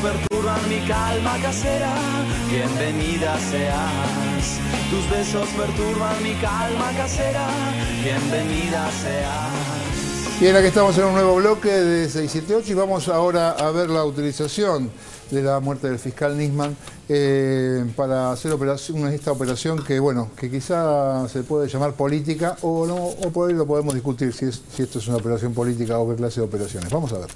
perturban mi calma casera, bienvenida seas. Tus besos perturban mi calma casera, bienvenida seas. Bien, aquí estamos en un nuevo bloque de 678 y vamos ahora a ver la utilización de la muerte del fiscal Nisman para hacer esta operación que, bueno, que quizá se puede llamar política o no, o por ahí lo podemos discutir si esto es una operación política o qué clase de operaciones. Vamos a ver.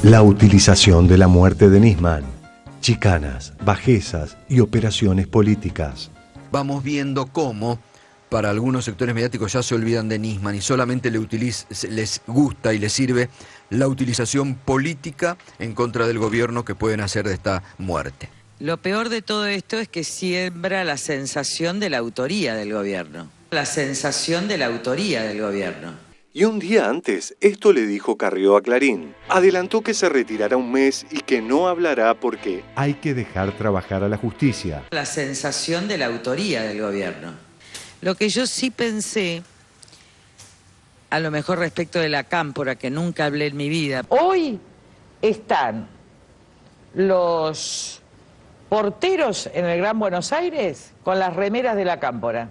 La utilización de la muerte de Nisman, chicanas, bajezas y operaciones políticas. Vamos viendo cómo para algunos sectores mediáticos ya se olvidan de Nisman y solamente les gusta y les sirve la utilización política en contra del gobierno que pueden hacer de esta muerte. Lo peor de todo esto es que siembra la sensación de la autoría del gobierno. La sensación de la autoría del gobierno. Y un día antes, esto le dijo Carrió a Clarín. Adelantó que se retirará un mes y que no hablará porque hay que dejar trabajar a la justicia. La sensación de la autoría del gobierno. Lo que yo sí pensé, a lo mejor respecto de la cámpora, que nunca hablé en mi vida. Hoy están los porteros en el Gran Buenos Aires con las remeras de la cámpora.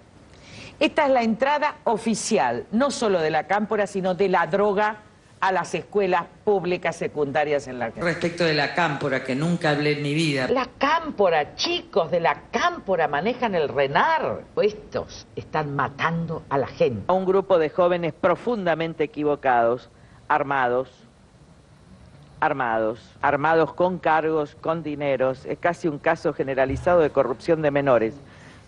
Esta es la entrada oficial, no solo de la cámpora, sino de la droga a las escuelas públicas secundarias en la Argentina. Respecto de la cámpora, que nunca hablé en mi vida. La cámpora, chicos, de la cámpora manejan el RENAR. Estos están matando a la gente. A un grupo de jóvenes profundamente equivocados, armados con cargos, con dineros. Es casi un caso generalizado de corrupción de menores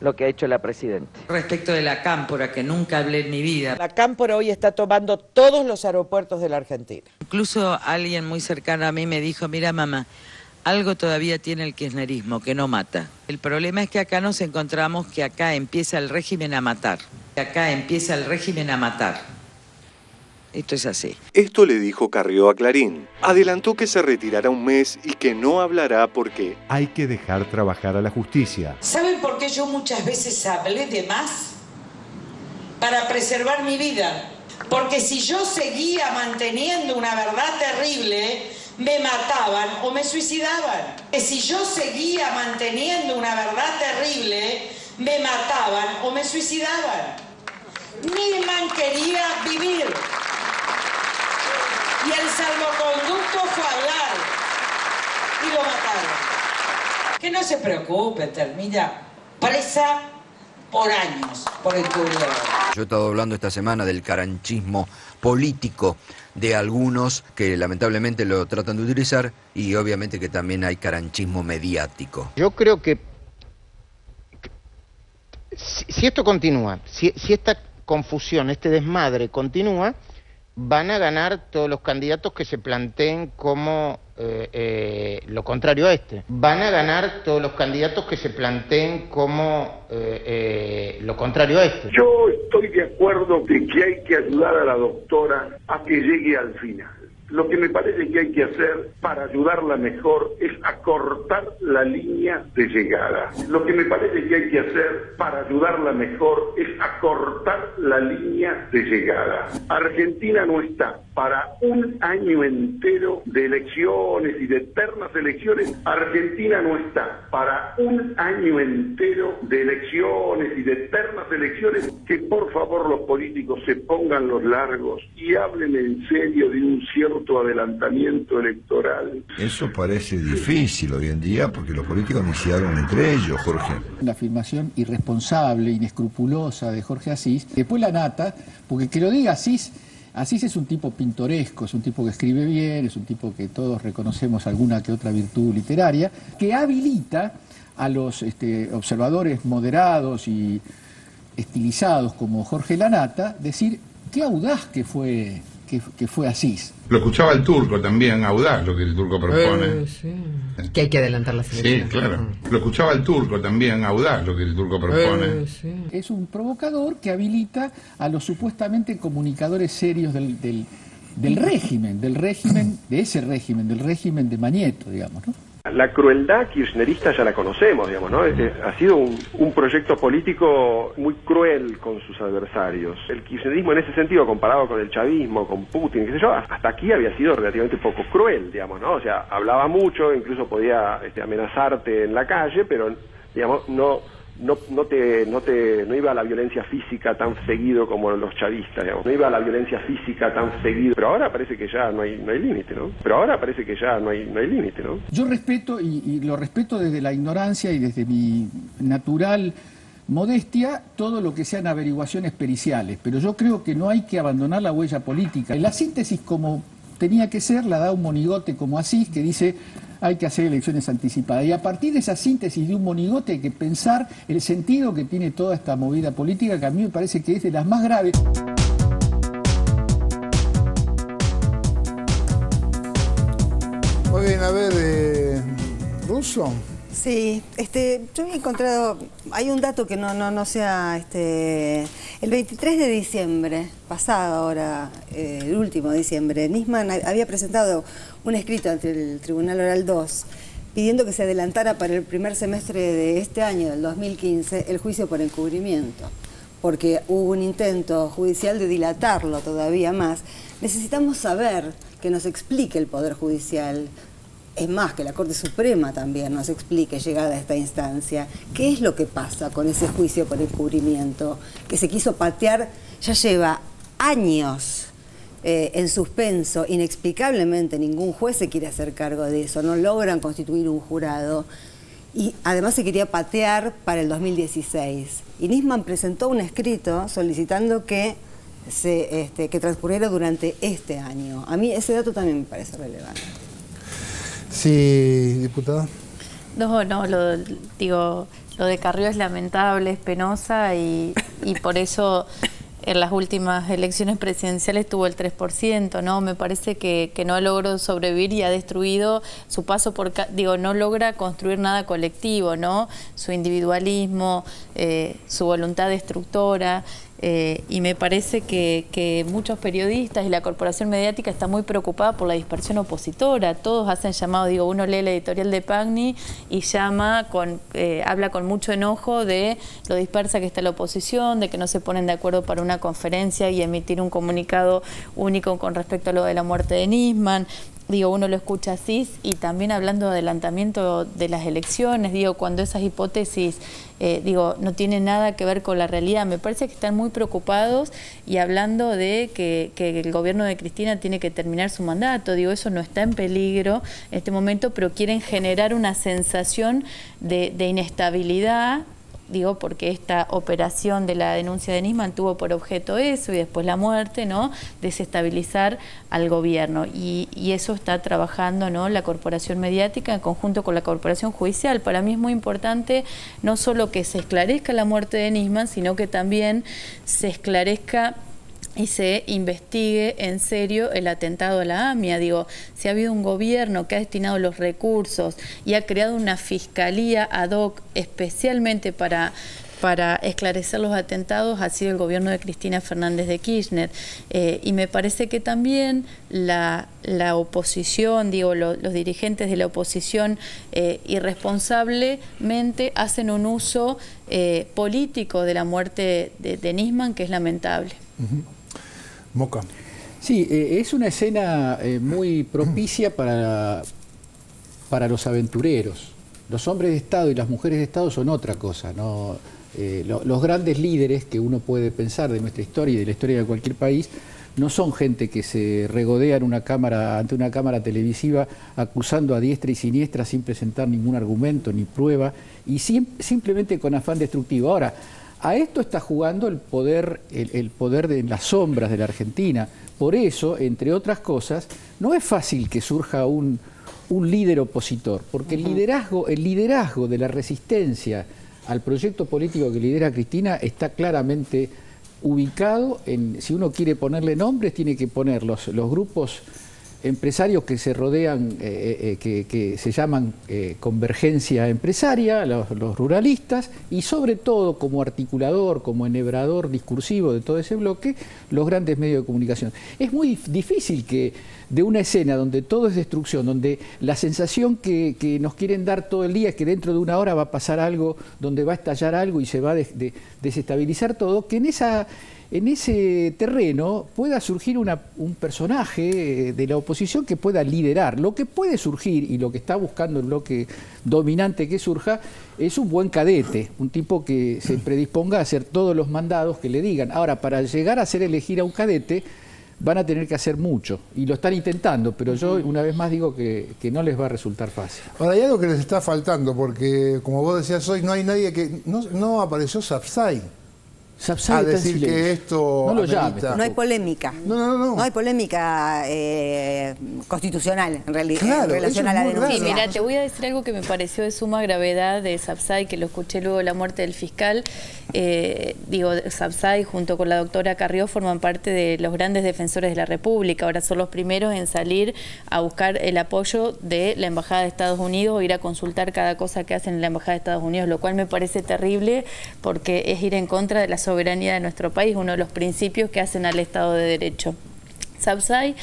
lo que ha hecho la presidenta. Respecto de la cámpora, que nunca hablé en mi vida. La cámpora hoy está tomando todos los aeropuertos de la Argentina. Incluso alguien muy cercano a mí me dijo, mira mamá, algo todavía tiene el kirchnerismo, que no mata. El problema es que acá nos encontramos que acá empieza el régimen a matar. Acá empieza el régimen a matar. Esto es así. Esto le dijo Carrió a Clarín. Adelantó que se retirará un mes y que no hablará porque hay que dejar trabajar a la justicia. ¿Saben por qué yo muchas veces hablé de más? Para preservar mi vida. Porque si yo seguía manteniendo una verdad terrible, me mataban o me suicidaban. Si yo seguía manteniendo una verdad terrible, me mataban o me suicidaban. Nisman quería vivir. Y el salvoconducto fue a hablar y lo mataron. Que no se preocupe, termina presa por años por encubridor. Yo he estado hablando esta semana del caranchismo político de algunos que lamentablemente lo tratan de utilizar y obviamente que también hay caranchismo mediático. Yo creo que si esto continúa, si esta confusión, este desmadre continúa, van a ganar todos los candidatos que se planteen como lo contrario a este. Van a ganar todos los candidatos que se planteen como lo contrario a este. Yo estoy de acuerdo de que hay que ayudar a la doctora a que llegue al final. Lo que me parece que hay que hacer para ayudarla mejor es acortar la línea de llegada. Lo que me parece que hay que hacer para ayudarla mejor es acortar la línea de llegada. Argentina no está para un año entero de elecciones y de eternas elecciones. Argentina no está para un año entero de elecciones y de eternas elecciones. Que por favor los políticos se pongan los largos y hablen en serio de un cierto adelantamiento electoral. Eso parece difícil hoy en día porque los políticos iniciaron entre ellos, Jorge. La afirmación irresponsable, inescrupulosa de Jorge Asís, después la nata, porque que lo diga Asís es un tipo pintoresco, es un tipo que escribe bien, es un tipo que todos reconocemos alguna que otra virtud literaria, que habilita a los observadores moderados y estilizados como Jorge Lanata decir qué audaz que fue Asís. Lo escuchaba el Turco también, audaz lo que el Turco propone. Sí. Que hay que adelantar las elecciones. Sí, claro. Lo escuchaba el Turco también, audaz lo que el Turco propone. Sí. Es un provocador que habilita a los supuestamente comunicadores serios del régimen de Mañeto, digamos, ¿no? La crueldad kirchnerista ya la conocemos, digamos, ¿no? Ha sido un proyecto político muy cruel con sus adversarios. El kirchnerismo en ese sentido, comparado con el chavismo, con Putin, qué sé yo, hasta aquí había sido relativamente poco cruel, digamos, ¿no? O sea, hablaba mucho, incluso podía amenazarte en la calle, pero, digamos, no iba a la violencia física tan seguido como los chavistas, digamos. No iba a la violencia física tan seguido. Pero ahora parece que ya no hay límite, ¿no? Yo respeto, y lo respeto desde la ignorancia y desde mi natural modestia, todo lo que sean averiguaciones periciales. Pero yo creo que no hay que abandonar la huella política. La síntesis, como tenía que ser, la da un monigote como Asís, que dice: hay que hacer elecciones anticipadas. Y a partir de esa síntesis de un monigote hay que pensar el sentido que tiene toda esta movida política, que a mí me parece que es de las más graves. Muy bien, a ver, Russo. Sí, yo he encontrado, hay un dato que no sea, el 23 de diciembre, pasado ahora, el último de diciembre, Nisman había presentado un escrito ante el Tribunal Oral 2 pidiendo que se adelantara para el primer semestre de este año, del 2015, el juicio por encubrimiento, porque hubo un intento judicial de dilatarlo todavía más. Necesitamos saber, que nos explique el Poder Judicial. Es más, que la Corte Suprema también nos explique, llegada a esta instancia, qué es lo que pasa con ese juicio por encubrimiento, que se quiso patear, ya lleva años en suspenso, inexplicablemente ningún juez se quiere hacer cargo de eso, no logran constituir un jurado, y además se quería patear para el 2016. Y Nisman presentó un escrito solicitando que transcurriera durante este año. A mí ese dato también me parece relevante. Sí, diputada. No, lo de Carrió es lamentable, es penosa y por eso en las últimas elecciones presidenciales tuvo el 3%, ¿no? Me parece que no logró sobrevivir y ha destruido su paso por... no logra construir nada colectivo, ¿no? Su individualismo, su voluntad destructora... y me parece que muchos periodistas y la corporación mediática está muy preocupada por la dispersión opositora. Todos hacen llamado, uno lee la editorial de Pagni y habla con mucho enojo de lo dispersa que está la oposición, de que no se ponen de acuerdo para una conferencia y emitir un comunicado único con respecto a lo de la muerte de Nisman. Uno lo escucha así, y también hablando de adelantamiento de las elecciones, cuando esas hipótesis, no tienen nada que ver con la realidad. Me parece que están muy preocupados y hablando de que el gobierno de Cristina tiene que terminar su mandato. Eso no está en peligro en este momento, pero quieren generar una sensación de inestabilidad, porque esta operación de la denuncia de Nisman tuvo por objeto eso y después la muerte, ¿no? Desestabilizar al gobierno. Y eso está trabajando, ¿no? La corporación mediática en conjunto con la corporación judicial. Para mí es muy importante no solo que se esclarezca la muerte de Nisman, sino que también se esclarezca y se investigue en serio el atentado a la AMIA. Si ha habido un gobierno que ha destinado los recursos y ha creado una fiscalía ad hoc especialmente para esclarecer los atentados, ha sido el gobierno de Cristina Fernández de Kirchner. Y me parece que también la oposición, los dirigentes de la oposición irresponsablemente hacen un uso político de la muerte de Nisman, que es lamentable. Moca. Sí, es una escena muy propicia para los aventureros. Los hombres de Estado y las mujeres de Estado son otra cosa, ¿no? Los grandes líderes que uno puede pensar de nuestra historia y de la historia de cualquier país no son gente que se regodea ante una cámara televisiva acusando a diestra y siniestra sin presentar ningún argumento ni prueba y simplemente con afán destructivo. Ahora, a esto está jugando el poder de las sombras de la Argentina. Por eso, entre otras cosas, no es fácil que surja un líder opositor, porque el liderazgo de la resistencia al proyecto político que lidera Cristina está claramente ubicado en, si uno quiere ponerle nombres, tiene que poner los grupos empresarios que se rodean, que se llaman convergencia empresaria, los ruralistas, y sobre todo como articulador, como enhebrador discursivo de todo ese bloque, los grandes medios de comunicación. Es muy difícil que de una escena donde todo es destrucción, donde la sensación que nos quieren dar todo el día es que dentro de una hora va a pasar algo, donde va a estallar algo y se va a desestabilizar todo, que en ese terreno pueda surgir un personaje de la oposición que pueda liderar. Lo que puede surgir y lo que está buscando el bloque dominante que surja es un buen cadete, un tipo que se predisponga a hacer todos los mandados que le digan. Ahora, para llegar a hacer elegir a un cadete van a tener que hacer mucho y lo están intentando, pero yo una vez más digo que no les va a resultar fácil. Ahora hay algo que les está faltando, porque como vos decías hoy, no hay nadie que... No apareció Sapsay a decir que esto no lo llame. No hay polémica. No hay polémica constitucional en realidad en relación a la denuncia. Sí, mira, te voy a decir algo que me pareció de suma gravedad de Sapsay, que lo escuché luego de la muerte del fiscal. Sapsay junto con la doctora Carrió forman parte de los grandes defensores de la República. Ahora son los primeros en salir a buscar el apoyo de la Embajada de Estados Unidos o ir a consultar cada cosa que hacen en la Embajada de Estados Unidos, lo cual me parece terrible porque es ir en contra de la soberanía de nuestro país, uno de los principios que hacen al Estado de Derecho. Sapsay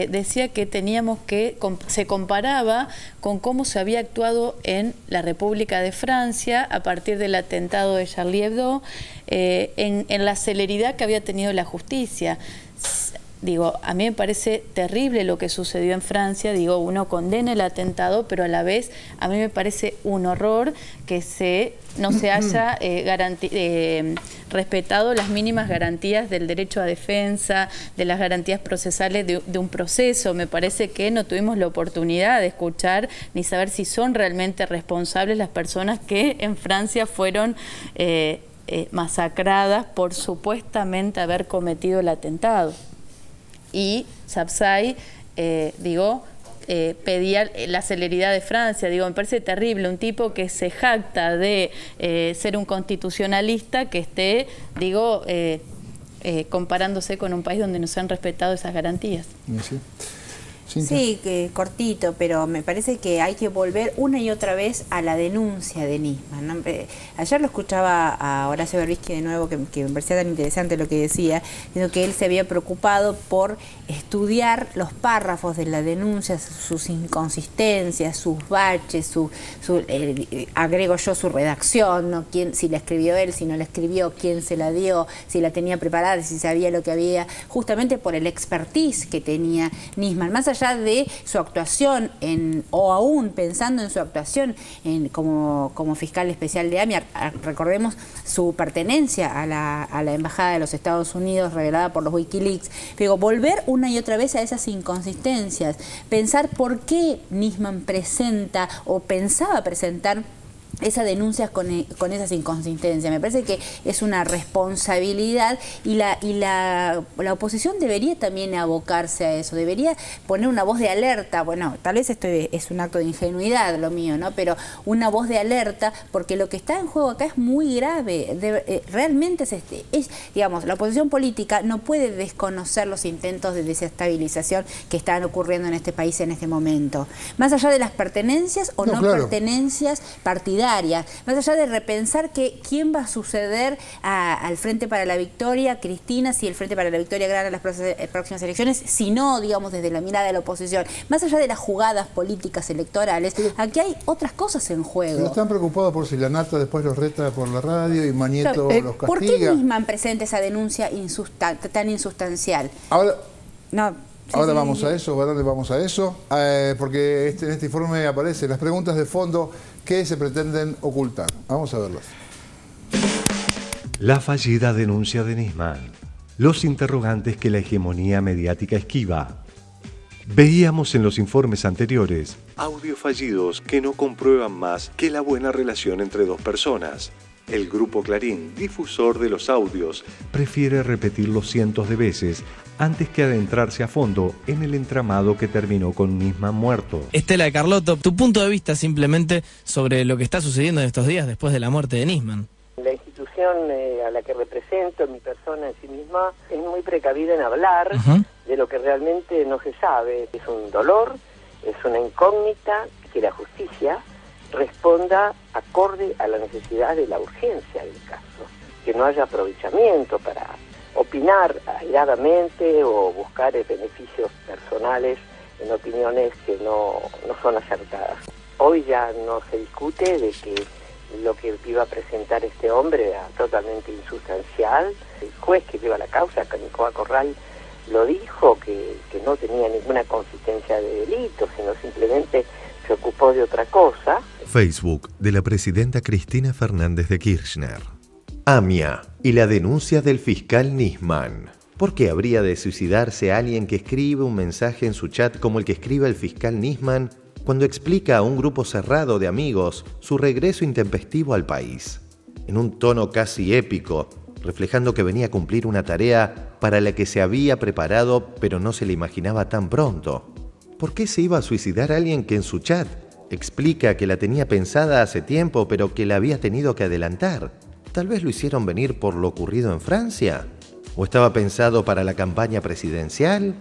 decía que se comparaba con cómo se había actuado en la República de Francia a partir del atentado de Charlie Hebdo, en la celeridad que había tenido la justicia. A mí me parece terrible lo que sucedió en Francia, uno condena el atentado, pero a la vez a mí me parece un horror que no se haya respetado las mínimas garantías del derecho a defensa, de las garantías procesales de un proceso. Me parece que no tuvimos la oportunidad de escuchar ni saber si son realmente responsables las personas que en Francia fueron masacradas por supuestamente haber cometido el atentado. Y Sapsay, pedía la celeridad de Francia. Me parece terrible un tipo que se jacta de ser un constitucionalista que esté, comparándose con un país donde no se han respetado esas garantías. Sí, cortito, pero me parece que hay que volver una y otra vez a la denuncia de Nisman, ¿no? Ayer lo escuchaba a Horacio Berbisky de nuevo, que me parecía tan interesante lo que decía, diciendo que él se había preocupado por estudiar los párrafos de la denuncia, sus inconsistencias, sus baches, agrego yo, su redacción, ¿no? Si la escribió él, si no la escribió, quién se la dio, si la tenía preparada, si sabía lo que había, justamente por el expertise que tenía Nisman. Más allá de su actuación o aún pensando en su actuación como fiscal especial de AMIA, recordemos su pertenencia a la Embajada de los Estados Unidos revelada por los Wikileaks, pero volver una y otra vez a esas inconsistencias, pensar por qué Nisman presenta o pensaba presentar esas denuncias con esas inconsistencias. Me parece que es una responsabilidad y la oposición debería también abocarse a eso, debería poner una voz de alerta. Bueno, tal vez esto es un acto de ingenuidad lo mío, ¿no? Pero una voz de alerta, porque lo que está en juego acá es muy grave. Realmente digamos, la oposición política no puede desconocer los intentos de desestabilización que están ocurriendo en este país en este momento. Más allá de las pertenencias o no pertenencias partidarias, más allá de repensar quién va a suceder al Frente para la Victoria, Cristina, si el Frente para la Victoria gana las próximas elecciones, si no, digamos, desde la mirada de la oposición, más allá de las jugadas políticas electorales, aquí hay otras cosas en juego. Pero están preocupados por si la Nata después los reta por la radio y Manieto los castiga. ¿Por qué Nisman presenta esa denuncia tan insustancial? Ahora... No. Ahora vamos a eso, vamos a eso, porque en este informe aparecen las preguntas de fondo que se pretenden ocultar. Vamos a verlas. La fallida denuncia de Nisman. Los interrogantes que la hegemonía mediática esquiva. Veíamos en los informes anteriores audios fallidos que no comprueban más que la buena relación entre dos personas. El Grupo Clarín, difusor de los audios, prefiere repetirlos cientos de veces antes que adentrarse a fondo en el entramado que terminó con Nisman muerto. Estela de Carlotto, tu punto de vista simplemente sobre lo que está sucediendo en estos días después de la muerte de Nisman. La institución generación a la que represento, mi persona en sí misma, es muy precavida en hablar de lo que realmente no se sabe. Es un dolor, es una incógnita, que la justicia responda acorde a la necesidad de la urgencia del caso, que no haya aprovechamiento para opinar airadamente o buscar beneficios personales en opiniones que no son acertadas. Hoy ya no se discute de que lo que iba a presentar este hombre era totalmente insustancial. El juez que lleva la causa, Canicoa Corral, lo dijo, que no tenía ninguna consistencia de delito, sino simplemente se ocupó de otra cosa. Facebook de la presidenta Cristina Fernández de Kirchner. AMIA y la denuncia del fiscal Nisman. ¿Por qué habría de suicidarse alguien que escribe un mensaje en su chat como el que escribe el fiscal Nisman cuando explica a un grupo cerrado de amigos su regreso intempestivo al país? En un tono casi épico, reflejando que venía a cumplir una tarea para la que se había preparado pero no se le imaginaba tan pronto. ¿Por qué se iba a suicidar alguien que en su chat explica que la tenía pensada hace tiempo pero que la había tenido que adelantar? ¿Tal vez lo hicieron venir por lo ocurrido en Francia? ¿O estaba pensado para la campaña presidencial?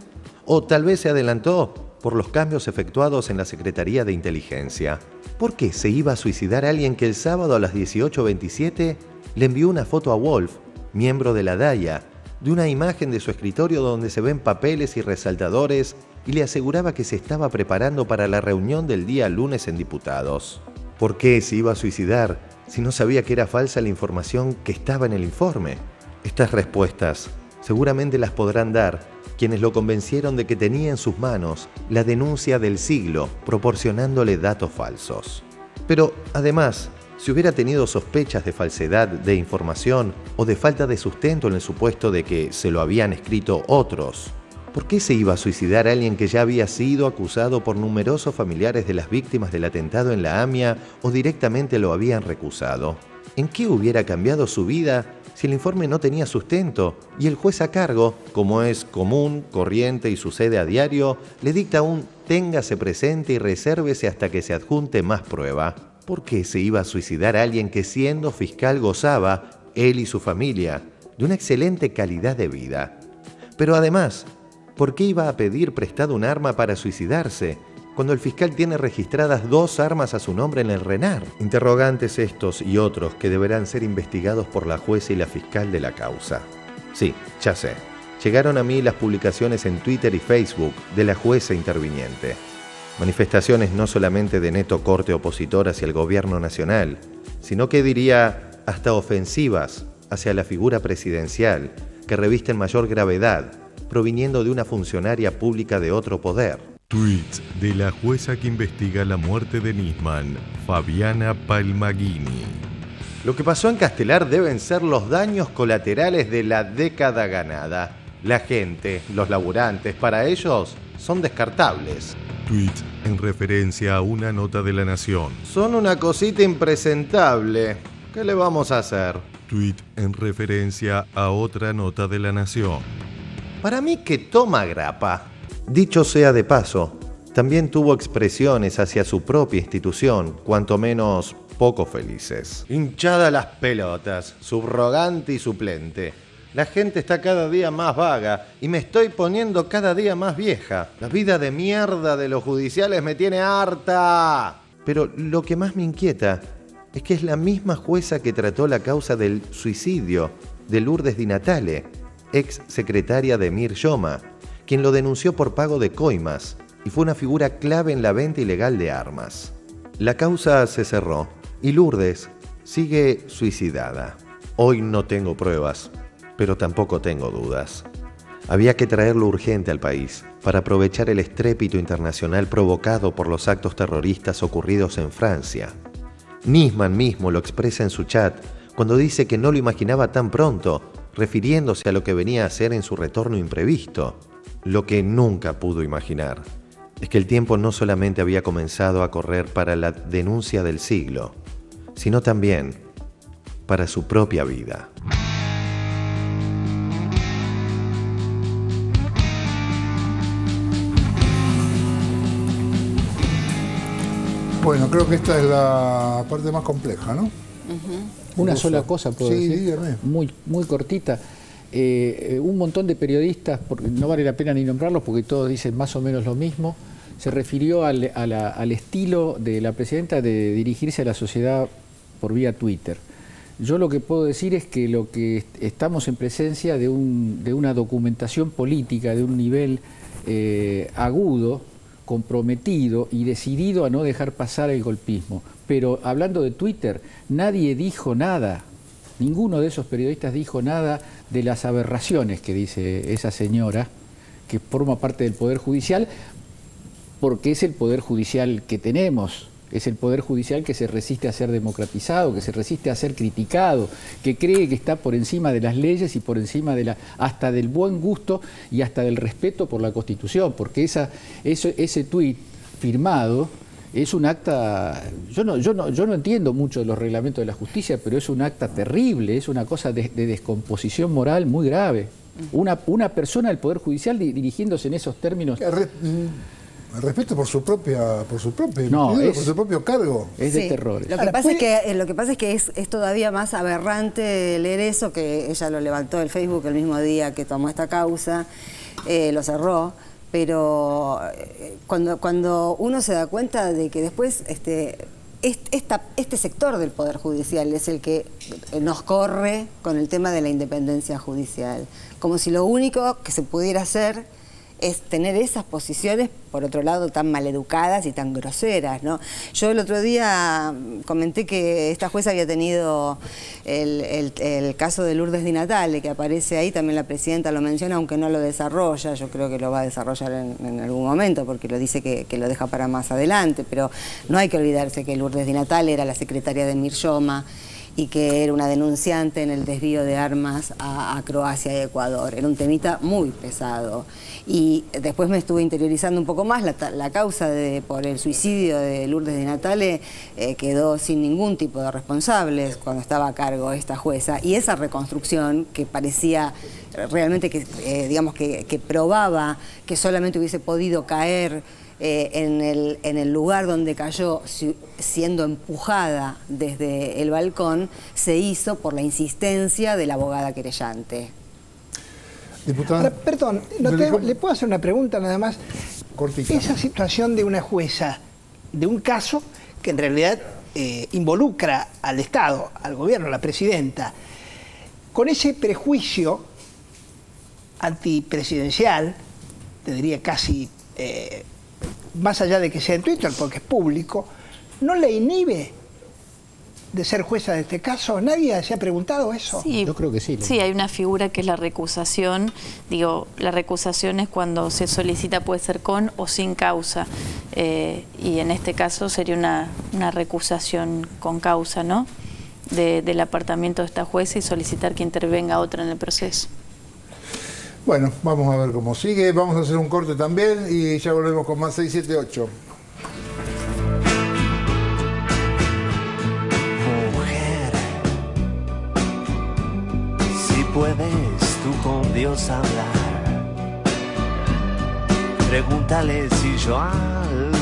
¿O tal vez se adelantó por los cambios efectuados en la Secretaría de Inteligencia? ¿Por qué se iba a suicidar alguien que el sábado a las 18:27 le envió una foto a Wolf, miembro de la DAIA, de una imagen de su escritorio donde se ven papeles y resaltadores y le aseguraba que se estaba preparando para la reunión del día lunes en Diputados? ¿Por qué se iba a suicidar si no sabía que era falsa la información que estaba en el informe? Estas respuestas seguramente las podrán dar quienes lo convencieron de que tenía en sus manos la denuncia del siglo, proporcionándole datos falsos. Pero, además, si hubiera tenido sospechas de falsedad de información o de falta de sustento en el supuesto de que se lo habían escrito otros, ¿por qué se iba a suicidar alguien que ya había sido acusado por numerosos familiares de las víctimas del atentado en la AMIA o directamente lo habían recusado? ¿En qué hubiera cambiado su vida si el informe no tenía sustento y el juez a cargo, como es común, corriente y sucede a diario, le dicta un téngase presente y resérvese hasta que se adjunte más prueba? ¿Por qué se iba a suicidar a alguien que siendo fiscal gozaba, él y su familia, de una excelente calidad de vida? Pero además, ¿por qué iba a pedir prestado un arma para suicidarse cuando el fiscal tiene registradas 2 armas a su nombre en el RENAR? Interrogantes estos y otros que deberán ser investigados por la jueza y la fiscal de la causa. Sí, ya sé. Llegaron a mí las publicaciones en Twitter y Facebook de la jueza interviniente. Manifestaciones no solamente de neto corte opositor hacia el gobierno nacional, sino que diría hasta ofensivas hacia la figura presidencial que revisten mayor gravedad, proviniendo de una funcionaria pública de otro poder. Tweets de la jueza que investiga la muerte de Nisman, Fabiana Palmaghini. Lo que pasó en Castelar deben ser los daños colaterales de la década ganada. La gente, los laburantes, para ellos son descartables. Tweets en referencia a una nota de La Nación. Son una cosita impresentable. ¿Qué le vamos a hacer? Tweet en referencia a otra nota de La Nación. Para mí que toma grapa. Dicho sea de paso, también tuvo expresiones hacia su propia institución, cuanto menos poco felices. Hinchada las pelotas, subrogante y suplente. La gente está cada día más vaga y me estoy poniendo cada día más vieja. La vida de mierda de los judiciales me tiene harta. Pero lo que más me inquieta es que es la misma jueza que trató la causa del suicidio de Lourdes Di Natale, ex secretaria de Mir Yoma, quien lo denunció por pago de coimas y fue una figura clave en la venta ilegal de armas. La causa se cerró y Lourdes sigue suicidada. Hoy no tengo pruebas, pero tampoco tengo dudas. Había que traerlo urgente al país para aprovechar el estrépito internacional provocado por los actos terroristas ocurridos en Francia. Nisman mismo lo expresa en su chat cuando dice que no lo imaginaba tan pronto, refiriéndose a lo que venía a hacer en su retorno imprevisto. Lo que nunca pudo imaginar es que el tiempo no solamente había comenzado a correr para la denuncia del siglo, sino también para su propia vida. Bueno, creo que esta es la parte más compleja, ¿no? Una sola cosa puedo decir, dígame. muy cortita. Un montón de periodistas, porque no vale la pena ni nombrarlos porque todos dicen más o menos lo mismo, se refirió al estilo de la presidenta de dirigirse a la sociedad por vía Twitter. Yo lo que puedo decir es que lo que estamos en presencia de una documentación política de un nivel agudo, comprometido y decidido a no dejar pasar el golpismo. Pero hablando de Twitter, nadie dijo nada, ninguno de esos periodistas dijo nada de las aberraciones que dice esa señora, que forma parte del Poder Judicial, porque es el Poder Judicial que tenemos. Es el Poder Judicial que se resiste a ser democratizado, que se resiste a ser criticado, que cree que está por encima de las leyes y por encima de hasta del buen gusto y hasta del respeto por la Constitución, porque ese tuit firmado es un acta, yo no entiendo mucho de los reglamentos de la justicia, pero es un acta terrible, es una cosa de descomposición moral muy grave. Una persona del Poder Judicial dirigiéndose en esos términos... Respeto por su propio cargo. Es de terror. Lo que pasa es que es todavía más aberrante leer eso, que ella lo levantó el Facebook el mismo día que tomó esta causa, lo cerró, pero cuando uno se da cuenta de que después este sector del Poder Judicial es el que nos corre con el tema de la independencia judicial, como si lo único que se pudiera hacer es tener esas posiciones, por otro lado, tan maleducadas y tan groseras, ¿no? Yo el otro día comenté que esta jueza había tenido el caso de Lourdes Di Natale, que aparece ahí, también la presidenta lo menciona, aunque no lo desarrolla, yo creo que lo va a desarrollar en algún momento, porque lo dice que lo deja para más adelante, pero no hay que olvidarse que Lourdes Di Natale era la secretaria de Miryoma, y que era una denunciante en el desvío de armas a Croacia y Ecuador. Era un temita muy pesado. Y después me estuve interiorizando un poco más. La causa por el suicidio de Lourdes Di Natale quedó sin ningún tipo de responsables cuando estaba a cargo esta jueza. Y esa reconstrucción que parecía realmente que probaba que solamente hubiese podido caer en el lugar donde cayó, siendo empujada desde el balcón, se hizo por la insistencia de la abogada querellante. Diputada. Perdón, ¿le puedo hacer una pregunta nada más? Cortita. Esa situación de una jueza, de un caso que en realidad involucra al Estado, al gobierno, a la presidenta, con ese prejuicio antipresidencial, te diría casi... más allá de que sea en Twitter, porque es público, ¿no le inhibe de ser jueza de este caso? ¿Nadie se ha preguntado eso? Sí, yo creo que sí. Sí, hay una figura que es la recusación. Digo, la recusación es cuando se solicita, puede ser con o sin causa. Y en este caso sería una recusación con causa, ¿no? Del apartamiento de esta jueza y solicitar que intervenga otra en el proceso. Bueno, vamos a ver cómo sigue. Vamos a hacer un corte también y ya volvemos con más 678. Mujer, si puedes tú con Dios hablar, pregúntale si yo algo